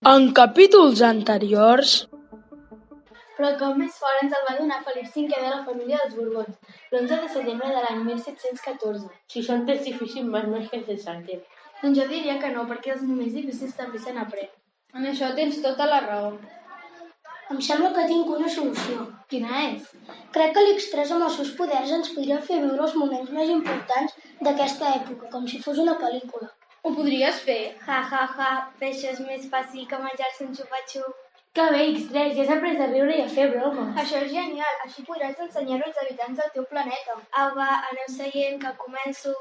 En capítols anteriors... Però el cop més fort ens el va donar Felip V de la família dels Borbons, l'11 de setembre de l'any 1714. Si són tests difícils, vas més que els Sánchez. Doncs jo diria que no, perquè els moments difícils també se n'aprèn. En això tens tota la raó. Em sembla que tinc una solució. Quina és? Crec que l'X3 amb els seus poders ens podria fer viure els moments més importants d'aquesta època, com si fos una pel·lícula. Ho podries fer? Ja, ja, ja, però això és més fàcil que menjar-se un xupa-xup. Que bé, X3, ja has après a riure i a fer bromes. Això és genial, així podràs ensenyar-ho als habitants del teu planeta. Va, aneu seient, que començo.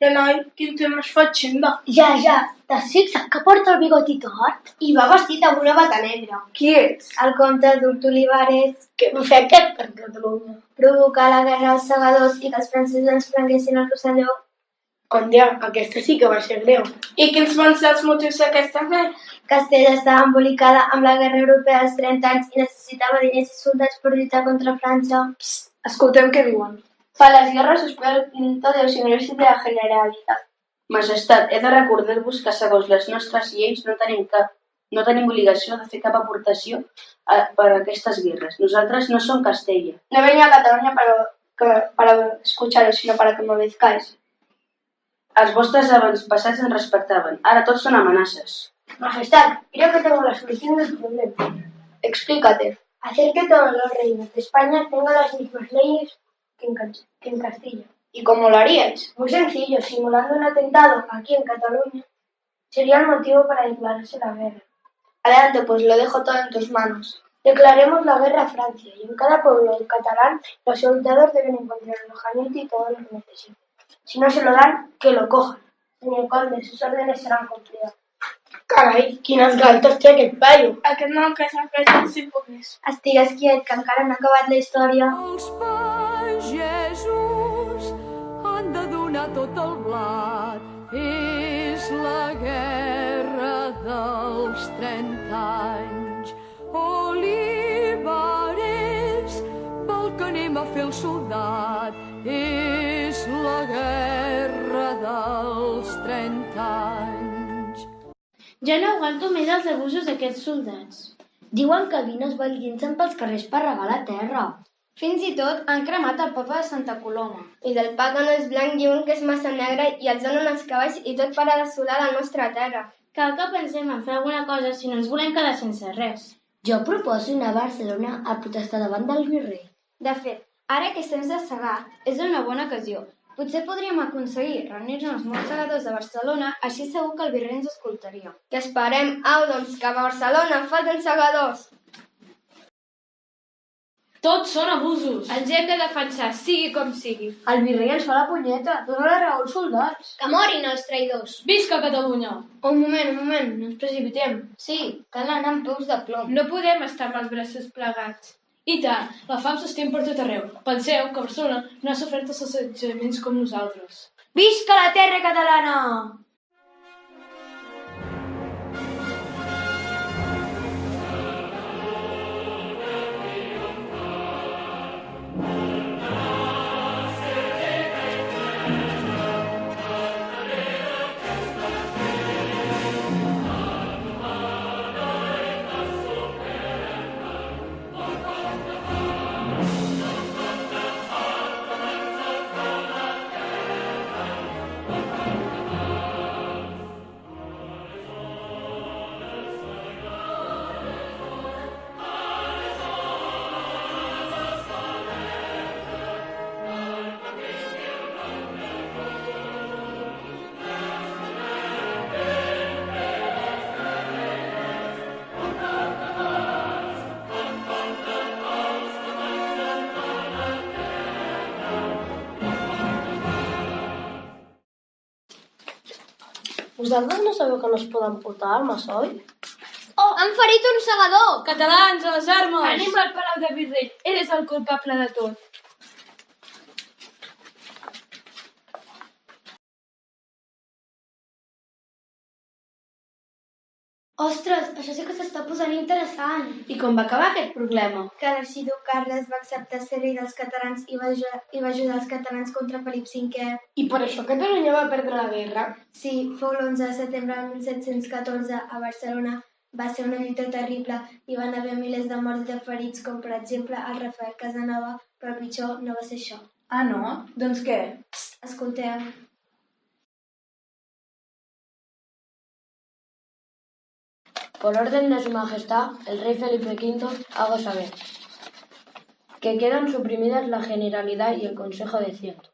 Però noi, quin temps es facendo? Ja, t'has fixat que porta el bigoti tort? I va vestit amb una bata negra. Qui ets? El comte Duc d'Olivares. Què va fer aquest per Catalunya? Provocar la guerra als segadors i que els francesos ens prenguessin el Rosselló. Condia, aquesta sí que va ser greu. I quins van ser els motius d'aquesta fe? Castella estava embolicada amb la guerra europea dels 30 anys i necessitava diners i soldats per lluitar contra França. Escoltem què diuen. Para las guerras es puede el quinto de los señores de la Generalitat. Majestat, he de recordar-vos que segons les nostres lleis no tenim obligació de fer cap aportació per a aquestes guerres. Nosaltres no som Castella. No venía a Cataluña para escucharos, sino para que me obedezcáis. Els vostres avantpassats ens respectaven. Ara tots són amenaces. Majestad, creo que tengo la solución del problema. Explícate. Hacer que todos los reinos de España tengan las mismas leyes que en Castilla. ¿Y cómo lo haríais? Muy sencillo, simulando un atentado aquí en Cataluña, sería el motivo para declararse la guerra. Adelante, pues lo dejo todo en tus manos. Declaremos la guerra a Francia y en cada pueblo catalán los soldados deben encontrar alojamiento y todo lo que necesiten. Si no se lo dan, que lo cojan. Señor conde, sus órdenes serán cumplidas. Carai, quines galtes té aquest paio. Aquest no, que s'ha fet si pogués. Estigues quiet, que encara no ha acabat la història. Els pagesos han de donar tot el blat. És la guerra dels 30 anys. Olivares, pel que anem a fer el soldat. És la guerra dels 30 anys. Ja no aguanto més els abusos d'aquests soldats. Diuen que vines valients pels carrers per regar la terra. Fins i tot han cremat el papa de Santa Coloma. I del pa que no és blanc diuen que és massa negre i els donen els cavalls i tot per a desolar la nostra terra. Cal que pensem en fer alguna cosa si no ens volem quedar sense res. Jo proposo anar a Barcelona a protestar davant del virrei. De fet, ara que estem de segar, és una bona ocasió. Potser podríem aconseguir reunir-nos amb molts segadors de Barcelona, així segur que el virrei ens escoltaria. Què esperem? Au, doncs, cap a Barcelona, falten segadors! Tots són abusos. Ens hem de defensar, sigui com sigui. El virrei ens fa la punyeta, dona la raó als soldats. Que morin els traïdors! Visca Catalunya! Un moment, no ens precipitem. Sí, cal anar amb peus de plom. No podem estar amb els braços plegats. I tant, la fam s'estén per tot arreu. Penseu que Barcelona no ha sofert els assetjaments com nosaltres. Visca la terra catalana! Vosaltres no sabeu que no es poden portar armes, oi? Oh, han ferit un segador! Catalans, a les armes! Anem al Palau de Virrei, eres el culpable de tot. Ostres, això sí que s'està posant interessant. I com va acabar aquest problema? Que l'arxiduc Carles va acceptar ser-hi dels catalans i va ajudar els catalans contra Felip V. I per això Catalunya va perdre la guerra? Sí, fou l'11 de setembre de 1714 a Barcelona. Va ser una lluita terrible i van haver milers de morts i de ferits, com per exemple el Rafael Casanova, però el pitjor no va ser això. Ah, no? Doncs què? Escolteu. Por orden de su majestad, el rey Felipe V, hago saber que quedan suprimidas la Generalidad y el Consejo de Ciento.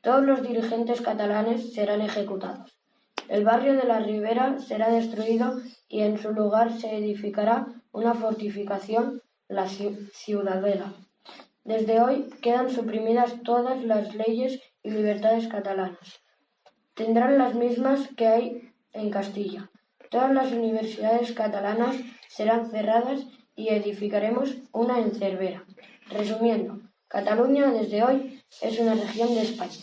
Todos los dirigentes catalanes serán ejecutados. El barrio de la Ribera será destruido y en su lugar se edificará una fortificación, la Ciudadela. Desde hoy quedan suprimidas todas las leyes y libertades catalanas. Tendrán las mismas que hay en Castilla. Todas las universidades catalanas serán cerradas y edificaremos una en Cervera. Resumiendo, Cataluña desde hoy es una región de España.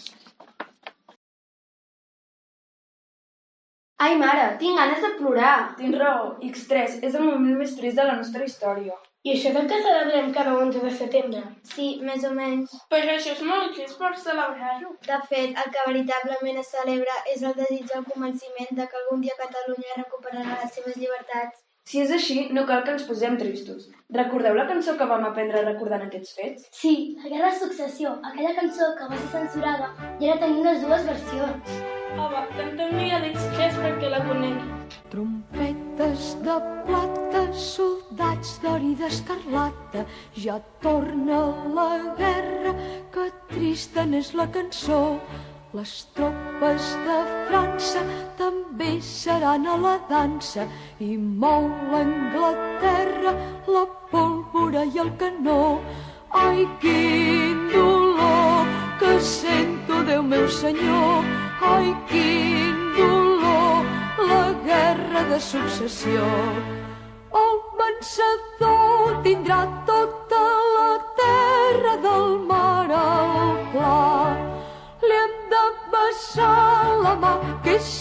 Ai, mare, tinc ganes de plorar. Tens raó, X3 és el moment més trist de la nostra història. I això del que celebrem cada 11 de setembre? Sí, més o menys. Però això és molt trist per celebrar-ho. De fet, el que veritablement es celebra és el desig del convenciment de que algun dia Catalunya recuperarà les seves llibertats. Si és així, no cal que ens posem tristos. Recordeu la cançó que vam aprendre recordant aquests fets? Sí, la Guerra de Successió, aquella cançó que va ser censurada i ara tenim les dues versions. Home, canta-li a l'X3 perquè la conegui. Trompetes de plata, soldats d'or i d'escarlata, ja torna la guerra, que trista n'és la cançó. Les tropes de França també seran a la dansa i mou l'Anglaterra la pólvora i el canó. Ai, quin dolor que sento, Déu meu senyor, ai, quin dolor, la guerra de successió. El vencedor tindrà tota la terra del mar al pla. Li hem de besar la mà, que és